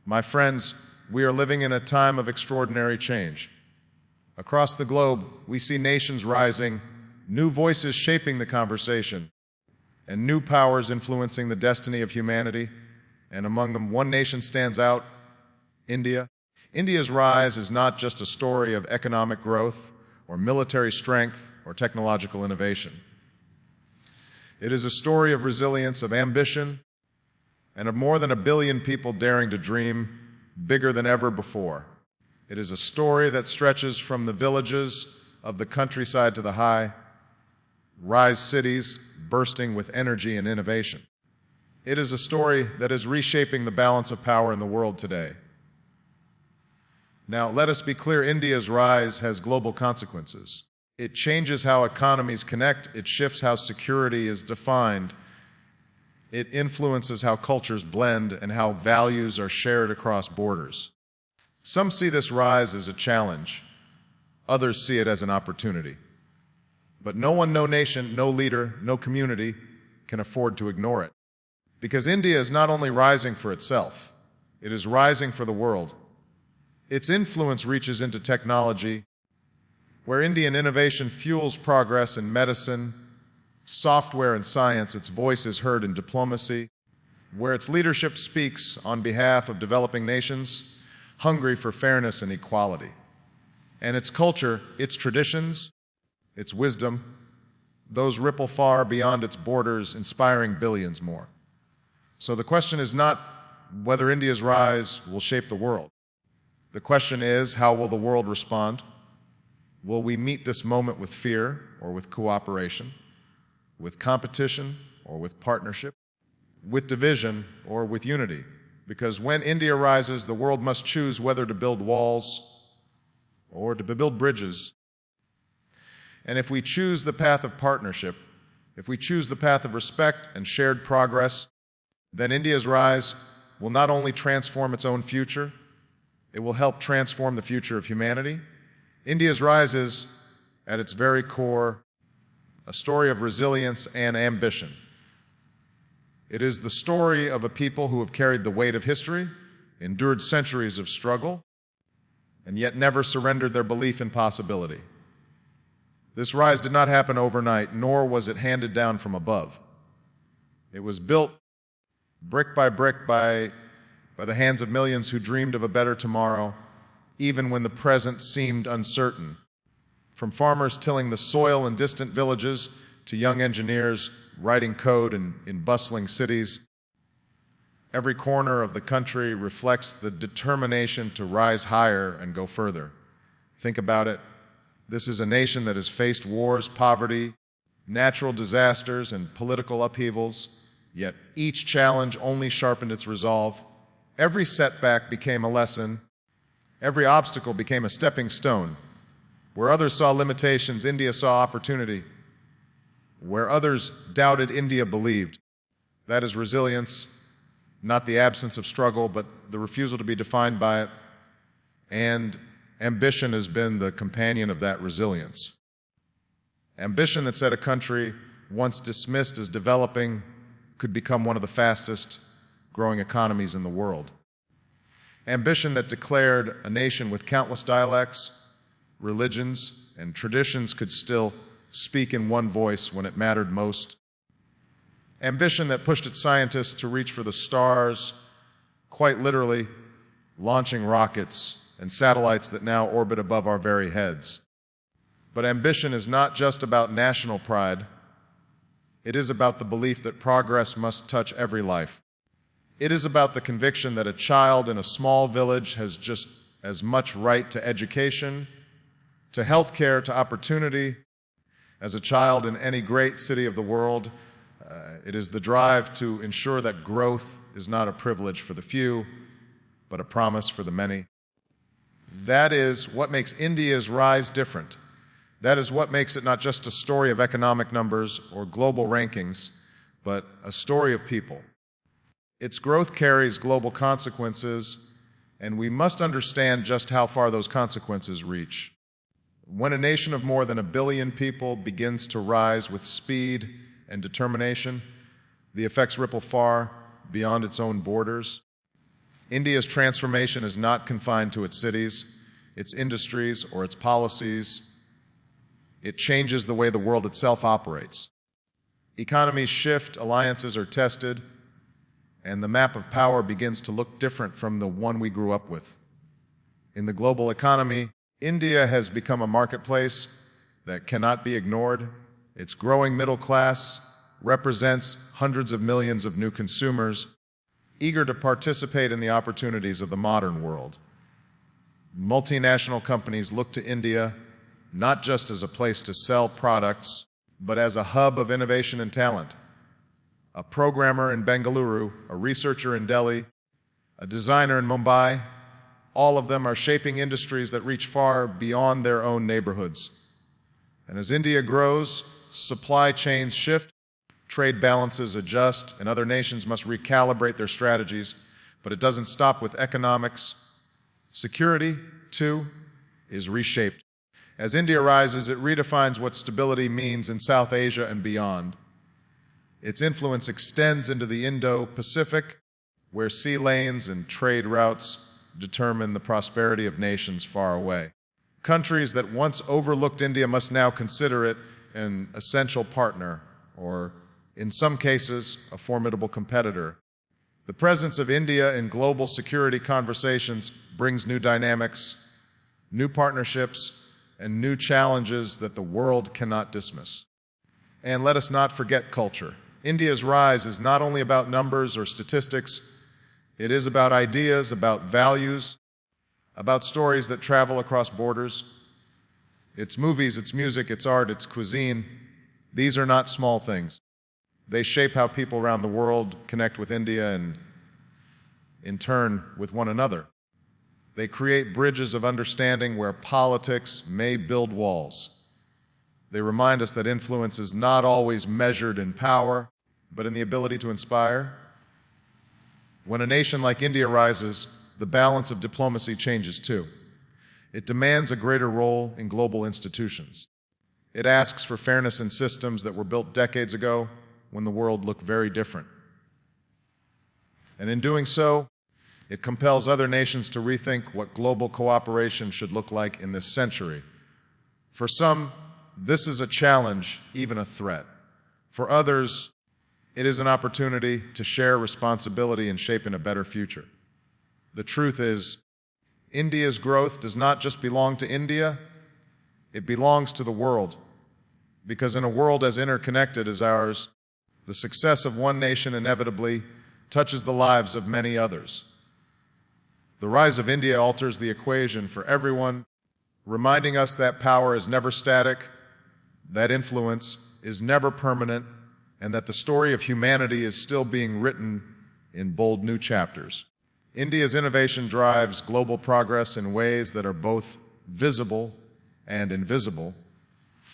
My friends, we are living in a time of extraordinary change. Across the globe, we see nations rising, new voices shaping the conversation, and new powers influencing the destiny of humanity. And among them, one nation stands out: India. India's rise is not just a story of economic growth or military strength or technological innovation. It is a story of resilience, of ambition, and of more than 1 billion people daring to dream bigger than ever before. It is a story that stretches from the villages of the countryside to the high-rise cities bursting with energy and innovation. It is a story that is reshaping the balance of power in the world today. Now, let us be clear, India's rise has global consequences. It changes how economies connect, it shifts how security is defined, it influences how cultures blend and how values are shared across borders. Some see this rise as a challenge, others see it as an opportunity. But no one, no nation, no leader, no community can afford to ignore it. Because India is not only rising for itself, it is rising for the world. Its influence reaches into technology, where Indian innovation fuels progress in medicine, software, and science. Its voice is heard in diplomacy, where its leadership speaks on behalf of developing nations hungry for fairness and equality. And its culture, its traditions, its wisdom, those ripple far beyond its borders, inspiring billions more. So the question is not whether India's rise will shape the world. The question is, how will the world respond? Will we meet this moment with fear or with cooperation, with competition or with partnership, with division or with unity? Because when India rises, the world must choose whether to build walls or to build bridges. And if we choose the path of partnership, if we choose the path of respect and shared progress, then India's rise will not only transform its own future, it will help transform the future of humanity. India's rise is, at its very core, a story of resilience and ambition. It is the story of a people who have carried the weight of history, endured centuries of struggle, and yet never surrendered their belief in possibility. This rise did not happen overnight, nor was it handed down from above. It was built brick by brick by the hands of millions who dreamed of a better tomorrow, even when the present seemed uncertain. From farmers tilling the soil in distant villages to young engineers writing code in bustling cities, every corner of the country reflects the determination to rise higher and go further. Think about it. This is a nation that has faced wars, poverty, natural disasters, and political upheavals, yet each challenge only sharpened its resolve. Every setback became a lesson. Every obstacle became a stepping stone. Where others saw limitations, India saw opportunity. Where others doubted, India believed. That is resilience, not the absence of struggle, but the refusal to be defined by it. And ambition has been the companion of that resilience. Ambition that said a country once dismissed as developing could become one of the fastest growing economies in the world. Ambition that declared a nation with countless dialects, religions, and traditions could still speak in one voice when it mattered most. Ambition that pushed its scientists to reach for the stars, quite literally launching rockets and satellites that now orbit above our very heads. But ambition is not just about national pride. It is about the belief that progress must touch every life. It is about the conviction that a child in a small village has just as much right to education, to health care, to opportunity as a child in any great city of the world. It is the drive to ensure that growth is not a privilege for the few, but a promise for the many. That is what makes India's rise different. That is what makes it not just a story of economic numbers or global rankings, but a story of people. Its growth carries global consequences, and we must understand just how far those consequences reach. When a nation of more than 1 billion people begins to rise with speed and determination, the effects ripple far beyond its own borders. India's transformation is not confined to its cities, its industries, or its policies. It changes the way the world itself operates. Economies shift, alliances are tested, and the map of power begins to look different from the one we grew up with. In the global economy, India has become a marketplace that cannot be ignored. Its growing middle class represents hundreds of millions of new consumers eager to participate in the opportunities of the modern world. Multinational companies look to India not just as a place to sell products, but as a hub of innovation and talent. A programmer in Bengaluru, a researcher in Delhi, a designer in Mumbai, all of them are shaping industries that reach far beyond their own neighborhoods. And as India grows, supply chains shift, trade balances adjust, and other nations must recalibrate their strategies. But it doesn't stop with economics. Security, too, is reshaped. As India rises, it redefines what stability means in South Asia and beyond. Its influence extends into the Indo-Pacific, where sea lanes and trade routes determine the prosperity of nations far away. Countries that once overlooked India must now consider it an essential partner, or in some cases, a formidable competitor. The presence of India in global security conversations brings new dynamics, new partnerships, and new challenges that the world cannot dismiss. And let us not forget culture. India's rise is not only about numbers or statistics, it is about ideas, about values, about stories that travel across borders. Its movies, its music, its art, its cuisine, these are not small things. They shape how people around the world connect with India and, in turn, with one another. They create bridges of understanding where politics may build walls. They remind us that influence is not always measured in power, but in the ability to inspire. When a nation like India rises, the balance of diplomacy changes too. It demands a greater role in global institutions. It asks for fairness in systems that were built decades ago when the world looked very different. And in doing so, it compels other nations to rethink what global cooperation should look like in this century. For some, this is a challenge, even a threat. For others, it is an opportunity to share responsibility and shape in a better future. The truth is, India's growth does not just belong to India, it belongs to the world. Because in a world as interconnected as ours, the success of one nation inevitably touches the lives of many others. The rise of India alters the equation for everyone, reminding us that power is never static, that influence is never permanent, and that the story of humanity is still being written in bold new chapters. India's innovation drives global progress in ways that are both visible and invisible,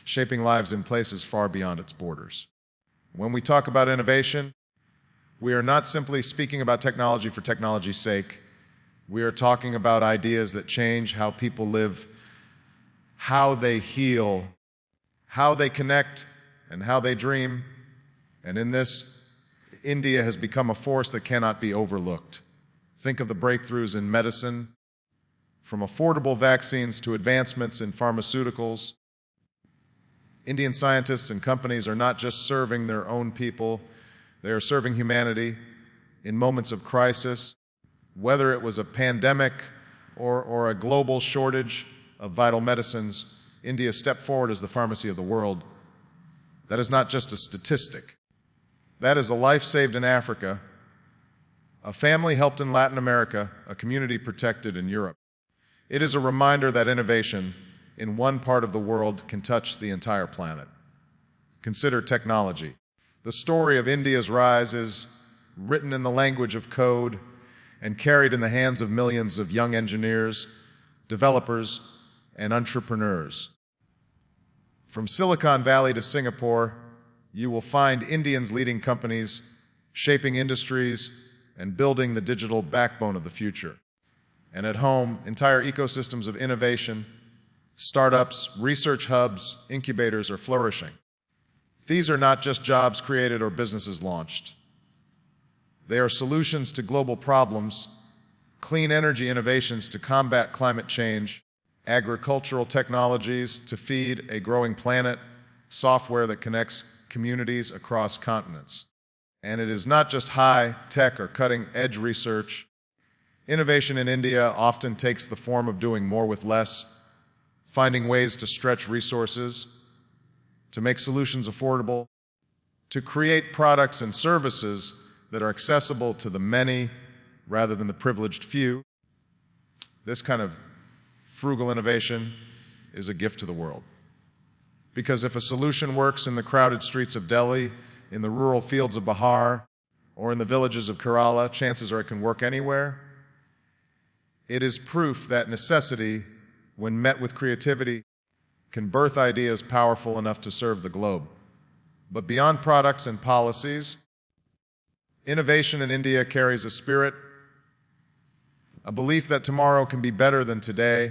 shaping lives in places far beyond its borders. When we talk about innovation, we are not simply speaking about technology for technology's sake. We are talking about ideas that change how people live, how they heal, how they connect, and how they dream. And in this, India has become a force that cannot be overlooked. Think of the breakthroughs in medicine, from affordable vaccines to advancements in pharmaceuticals. Indian scientists and companies are not just serving their own people, they are serving humanity in moments of crisis. Whether it was a pandemic or a global shortage of vital medicines, India stepped forward as the pharmacy of the world. That is not just a statistic. That is a life saved in Africa, a family helped in Latin America, a community protected in Europe. It is a reminder that innovation in one part of the world can touch the entire planet. Consider technology. The story of India's rise is written in the language of code and carried in the hands of millions of young engineers, developers, and entrepreneurs. From Silicon Valley to Singapore, you will find Indians leading companies, shaping industries, and building the digital backbone of the future. And at home, entire ecosystems of innovation, startups, research hubs, incubators are flourishing. These are not just jobs created or businesses launched. They are solutions to global problems clean energy innovations to combat climate change, agricultural technologies to feed a growing planet, software that connects communities across continents. And it is not just high-tech or cutting-edge research. Innovation in India often takes the form of doing more with less, finding ways to stretch resources, to make solutions affordable, to create products and services that are accessible to the many rather than the privileged few. This kind of frugal innovation is a gift to the world. Because if a solution works in the crowded streets of Delhi, in the rural fields of Bihar, or in the villages of Kerala, chances are it can work anywhere. It is proof that necessity, when met with creativity, can birth ideas powerful enough to serve the globe. But beyond products and policies, innovation in India carries a spirit, a belief that tomorrow can be better than today,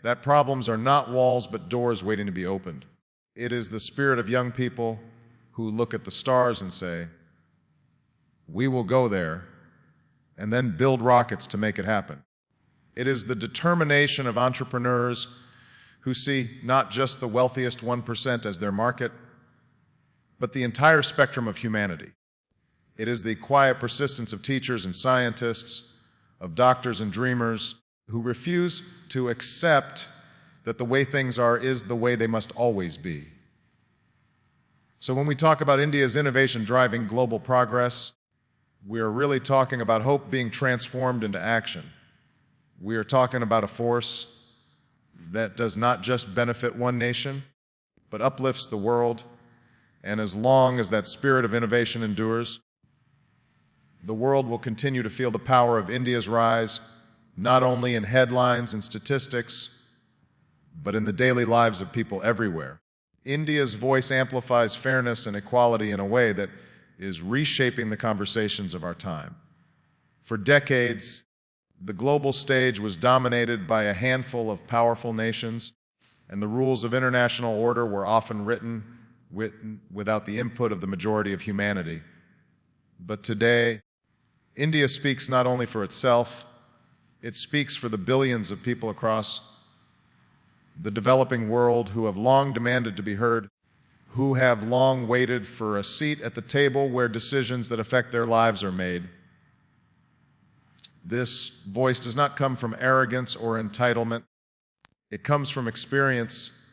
that problems are not walls but doors waiting to be opened. It is the spirit of young people who look at the stars and say, "We will go there," and then build rockets to make it happen. It is the determination of entrepreneurs who see not just the wealthiest 1% as their market, but the entire spectrum of humanity. It is the quiet persistence of teachers and scientists, of doctors and dreamers, who refuse to accept that the way things are is the way they must always be. So when we talk about India's innovation driving global progress, we are really talking about hope being transformed into action. We are talking about a force that does not just benefit one nation, but uplifts the world. And as long as that spirit of innovation endures, the world will continue to feel the power of India's rise, not only in headlines and statistics, but in the daily lives of people everywhere. India's voice amplifies fairness and equality in a way that is reshaping the conversations of our time. For decades, the global stage was dominated by a handful of powerful nations, and the rules of international order were often written without the input of the majority of humanity. But today, India speaks not only for itself, it speaks for the billions of people across the developing world who have long demanded to be heard, who have long waited for a seat at the table where decisions that affect their lives are made. This voice does not come from arrogance or entitlement. It comes from experience.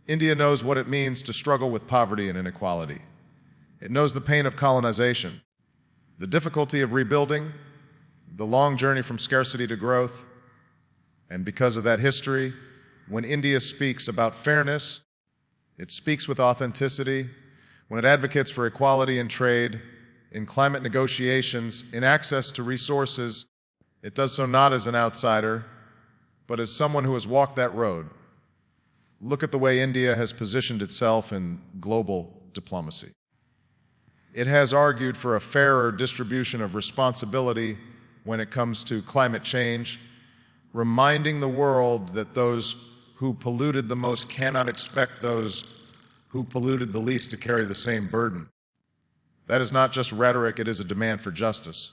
India knows what it means to struggle with poverty and inequality. It knows the pain of colonization, the difficulty of rebuilding, the long journey from scarcity to growth. And because of that history, when India speaks about fairness, it speaks with authenticity. When it advocates for equality in trade, in climate negotiations, in access to resources, it does so not as an outsider, but as someone who has walked that road. Look at the way India has positioned itself in global diplomacy. It has argued for a fairer distribution of responsibility when it comes to climate change, reminding the world that those who polluted the most cannot expect those who polluted the least to carry the same burden. That is not just rhetoric, it is a demand for justice.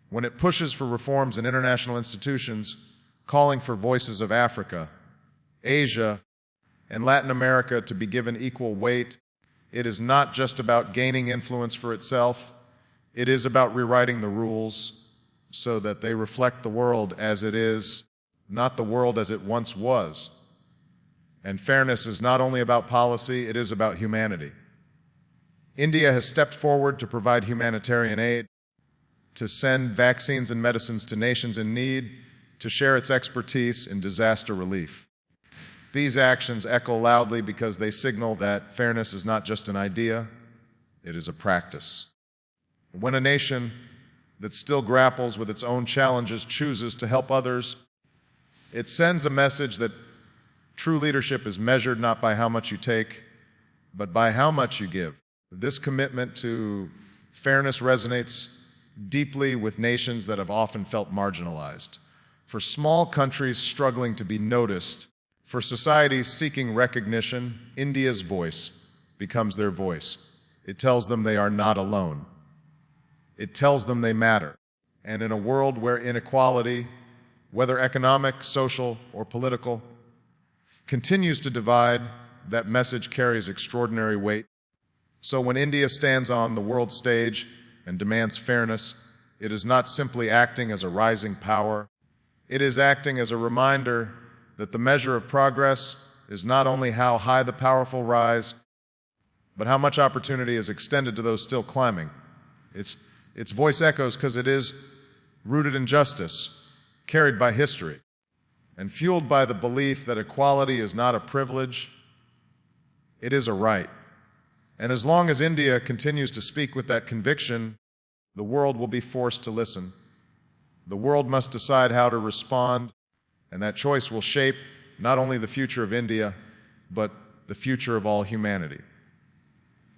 When it pushes for reforms in international institutions, calling for voices of Africa, Asia, and Latin America to be given equal weight, it is not just about gaining influence for itself, it is about rewriting the rules so that they reflect the world as it is, not the world as it once was. And fairness is not only about policy, it is about humanity. India has stepped forward to provide humanitarian aid, to send vaccines and medicines to nations in need, to share its expertise in disaster relief. These actions echo loudly because they signal that fairness is not just an idea, it is a practice. When a nation that still grapples with its own challenges chooses to help others, it sends a message that true leadership is measured not by how much you take, but by how much you give. This commitment to fairness resonates deeply with nations that have often felt marginalized. For small countries struggling to be noticed, for societies seeking recognition, India's voice becomes their voice. It tells them they are not alone. It tells them they matter. And in a world where inequality, whether economic, social, or political, continues to divide, that message carries extraordinary weight. So when India stands on the world stage and demands fairness, it is not simply acting as a rising power. It is acting as a reminder that the measure of progress is not only how high the powerful rise, but how much opportunity is extended to those still climbing. Its voice echoes because it is rooted in justice, carried by history, and fueled by the belief that equality is not a privilege, it is a right. And as long as India continues to speak with that conviction, the world will be forced to listen. The world must decide how to respond, and that choice will shape not only the future of India, but the future of all humanity.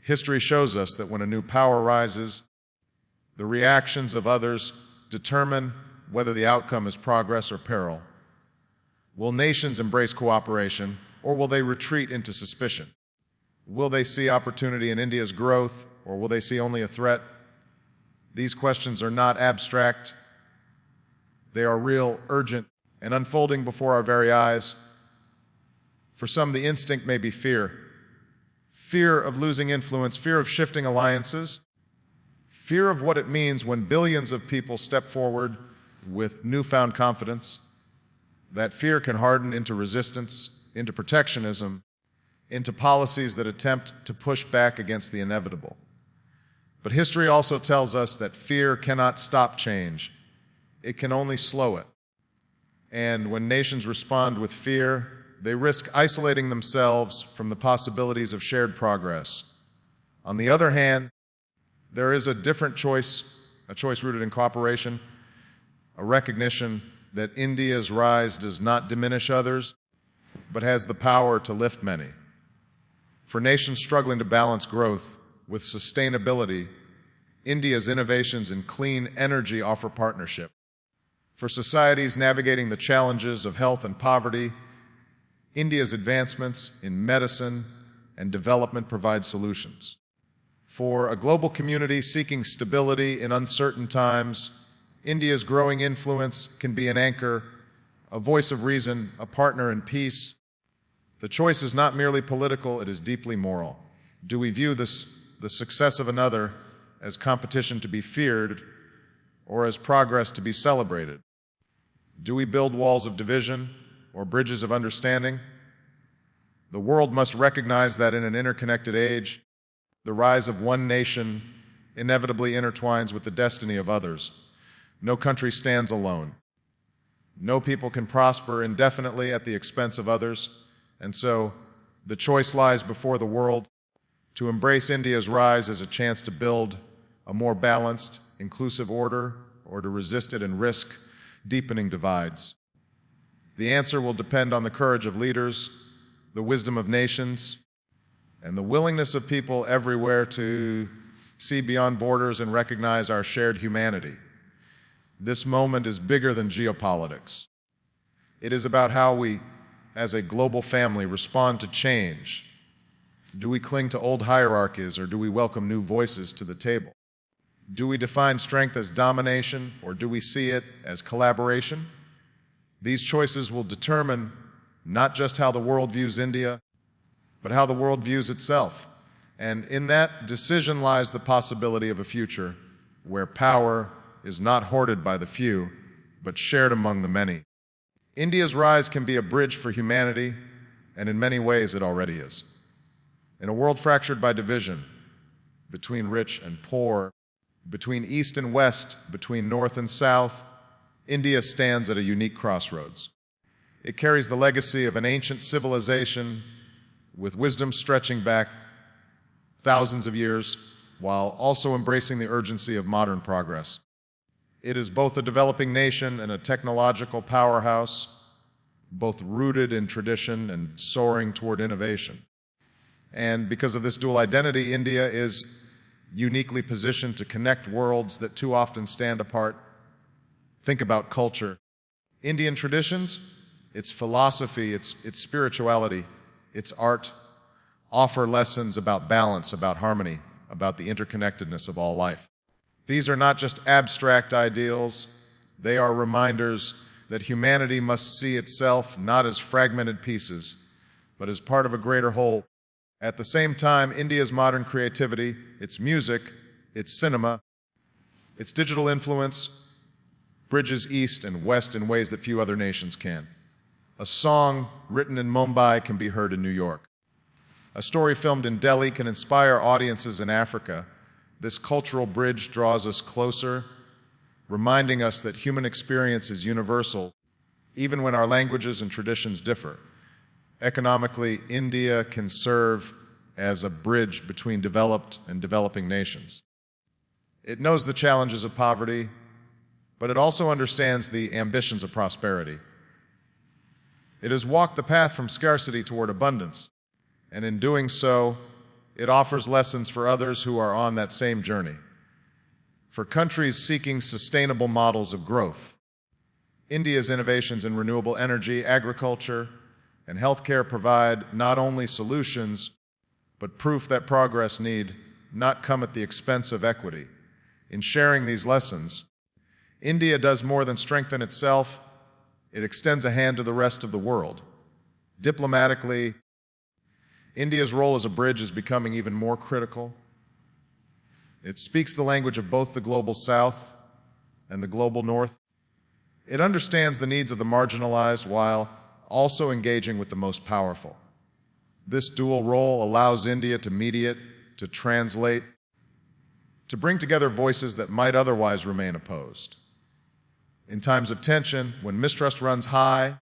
History shows us that when a new power rises, the reactions of others determine whether the outcome is progress or peril. Will nations embrace cooperation, or will they retreat into suspicion? Will they see opportunity in India's growth, or will they see only a threat? These questions are not abstract. They are real, urgent, and unfolding before our very eyes. For some, the instinct may be fear. Fear of losing influence, fear of shifting alliances, fear of what it means when billions of people step forward with newfound confidence. That fear can harden into resistance, into protectionism, into policies that attempt to push back against the inevitable. But history also tells us that fear cannot stop change. It can only slow it. And when nations respond with fear, they risk isolating themselves from the possibilities of shared progress. On the other hand, there is a different choice, a choice rooted in cooperation, a recognition that India's rise does not diminish others, but has the power to lift many. For nations struggling to balance growth with sustainability, India's innovations in clean energy offer partnership. For societies navigating the challenges of health and poverty, India's advancements in medicine and development provide solutions. For a global community seeking stability in uncertain times, India's growing influence can be an anchor, a voice of reason, a partner in peace. The choice is not merely political, it is deeply moral. Do we view the success of another as competition to be feared or as progress to be celebrated? Do we build walls of division or bridges of understanding? The world must recognize that in an interconnected age, the rise of one nation inevitably intertwines with the destiny of others. No country stands alone. No people can prosper indefinitely at the expense of others, and so the choice lies before the world to embrace India's rise as a chance to build a more balanced, inclusive order, or to resist it and risk deepening divides. The answer will depend on the courage of leaders, the wisdom of nations, and the willingness of people everywhere to see beyond borders and recognize our shared humanity. This moment is bigger than geopolitics. It is about how we, as a global family, respond to change. Do we cling to old hierarchies, or do we welcome new voices to the table? Do we define strength as domination, or do we see it as collaboration? These choices will determine not just how the world views India, but how the world views itself. And in that decision lies the possibility of a future where power is not hoarded by the few, but shared among the many. India's rise can be a bridge for humanity, and in many ways it already is. In a world fractured by division, between rich and poor, between east and west, between north and south, India stands at a unique crossroads. It carries the legacy of an ancient civilization with wisdom stretching back thousands of years, while also embracing the urgency of modern progress. It is both a developing nation and a technological powerhouse, both rooted in tradition and soaring toward innovation. And because of this dual identity, India is uniquely positioned to connect worlds that too often stand apart. Think about culture. Indian traditions, its philosophy, its spirituality, its art, offer lessons about balance, about harmony, about the interconnectedness of all life. These are not just abstract ideals, they are reminders that humanity must see itself not as fragmented pieces, but as part of a greater whole. At the same time, India's modern creativity, its music, its cinema, its digital influence bridges East and West in ways that few other nations can. A song written in Mumbai can be heard in New York. A story filmed in Delhi can inspire audiences in Africa. This cultural bridge draws us closer, reminding us that human experience is universal, even when our languages and traditions differ. Economically, India can serve as a bridge between developed and developing nations. It knows the challenges of poverty, but it also understands the ambitions of prosperity. It has walked the path from scarcity toward abundance, and in doing so, it offers lessons for others who are on that same journey. For countries seeking sustainable models of growth, India's innovations in renewable energy, agriculture, and healthcare provide not only solutions, but proof that progress need not come at the expense of equity. In sharing these lessons, India does more than strengthen itself, it extends a hand to the rest of the world. Diplomatically, India's role as a bridge is becoming even more critical. It speaks the language of both the global South and the global North. It understands the needs of the marginalized while also engaging with the most powerful. This dual role allows India to mediate, to translate, to bring together voices that might otherwise remain opposed. In times of tension, when mistrust runs high,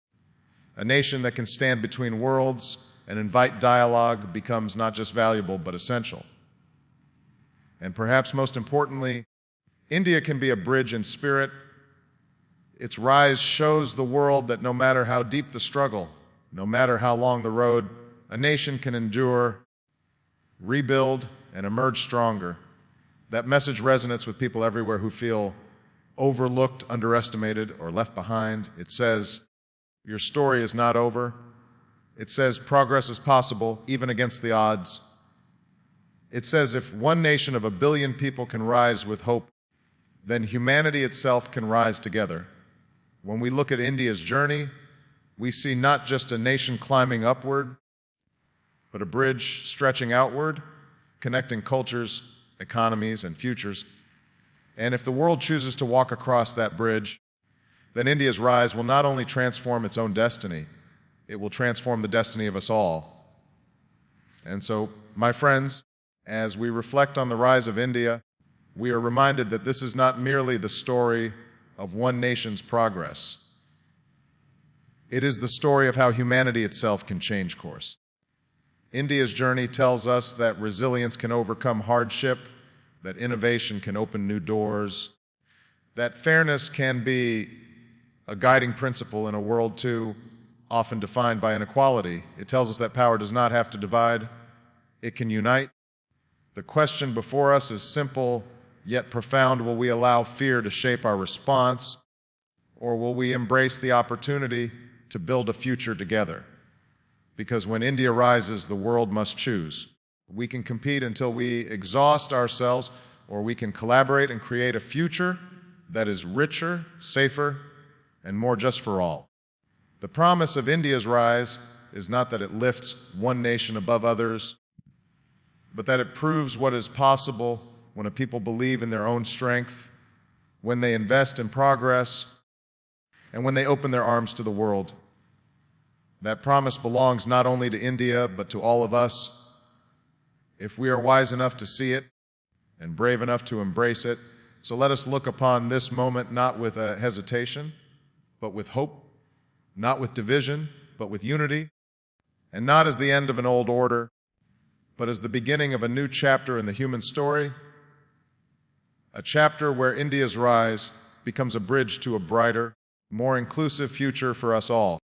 a nation that can stand between worlds and invite dialogue becomes not just valuable, but essential. And perhaps most importantly, India can be a bridge in spirit. Its rise shows the world that no matter how deep the struggle, no matter how long the road, a nation can endure, rebuild, and emerge stronger. That message resonates with people everywhere who feel overlooked, underestimated, or left behind. It says, your story is not over. It says progress is possible, even against the odds. It says if one nation of 1 billion people can rise with hope, then humanity itself can rise together. When we look at India's journey, we see not just a nation climbing upward, but a bridge stretching outward, connecting cultures, economies, and futures. And if the world chooses to walk across that bridge, then India's rise will not only transform its own destiny, it will transform the destiny of us all. And so, my friends, as we reflect on the rise of India, we are reminded that this is not merely the story of one nation's progress. It is the story of how humanity itself can change course. India's journey tells us that resilience can overcome hardship, that innovation can open new doors, that fairness can be a guiding principle in a world too often defined by inequality. It tells us that power does not have to divide, it can unite. The question before us is simple yet profound. Will we allow fear to shape our response, or will we embrace the opportunity to build a future together? Because when India rises, the world must choose. We can compete until we exhaust ourselves, or we can collaborate and create a future that is richer, safer, and more just for all. The promise of India's rise is not that it lifts one nation above others, but that it proves what is possible when a people believe in their own strength, when they invest in progress, and when they open their arms to the world. That promise belongs not only to India, but to all of us. If we are wise enough to see it and brave enough to embrace it, so let us look upon this moment not with a hesitation, but with hope, not with division, but with unity, and not as the end of an old order, but as the beginning of a new chapter in the human story, a chapter where India's rise becomes a bridge to a brighter, more inclusive future for us all.